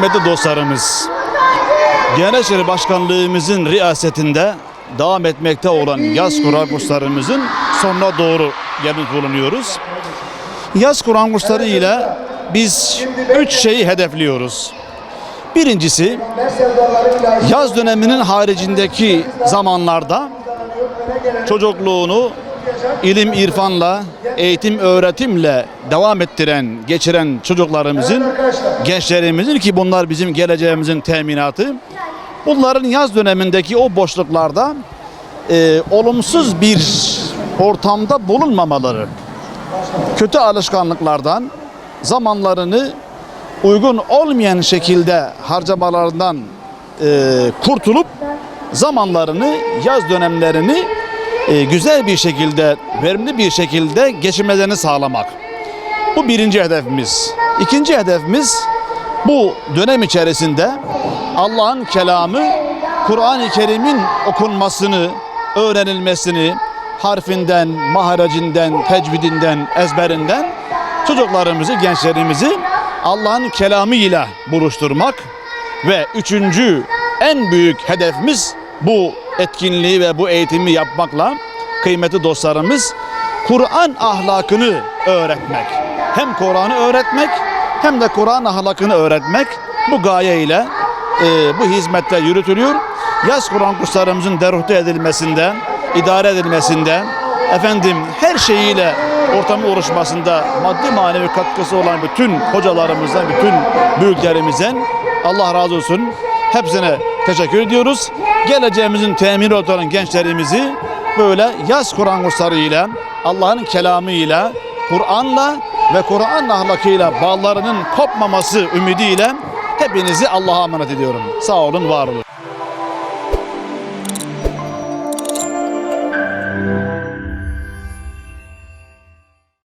Kıymetli dostlarımız, Genel İşleri Başkanlığımızın riyasetinde devam etmekte olan yaz Kur'an kurslarımızın sonuna doğru gelmiş bulunuyoruz. Yaz Kur'an kursları ile biz 3 şeyi hedefliyoruz. Birincisi, yaz döneminin haricindeki zamanlarda çocukluğunu ilim irfanla, eğitim öğretimle devam ettiren, geçiren çocuklarımızın, gençlerimizin, ki bunlar bizim geleceğimizin teminatı, bunların yaz dönemindeki o boşluklarda olumsuz bir ortamda bulunmamaları, kötü alışkanlıklardan, zamanlarını uygun olmayan şekilde harcamalarından kurtulup zamanlarını, yaz dönemlerini güzel bir şekilde, verimli bir şekilde geçirmelerini sağlamak. Bu birinci hedefimiz. İkinci hedefimiz, bu dönem içerisinde Allah'ın kelamı, Kur'an-ı Kerim'in okunmasını, öğrenilmesini, harfinden, maharecinden, tecvidinden, ezberinden çocuklarımızı, gençlerimizi Allah'ın kelamı ile buluşturmak ve üçüncü en büyük hedefimiz bu etkinliği ve bu eğitimi yapmakla kıymetli dostlarımız Kur'an ahlakını öğretmek. Hem Kur'an'ı öğretmek hem de Kur'an ahlakını öğretmek bu gaye ile bu hizmette yürütülüyor. Yaz Kur'an kurslarımızın deruhte edilmesinden, idare edilmesinden, her şeyiyle ortamın oluşmasında maddi manevi katkısı olan bütün hocalarımızdan, bütün büyüklerimizden Allah razı olsun. Hepsine teşekkür ediyoruz. Geleceğimizin temini olan gençlerimizi böyle yaz Kur'an kurslarıyla, Allah'ın kelamıyla, Kur'an'la ve Kur'an ahlakıyla bağlarının kopmaması ümidiyle hepinizi Allah'a emanet ediyorum. Sağ olun, var olun.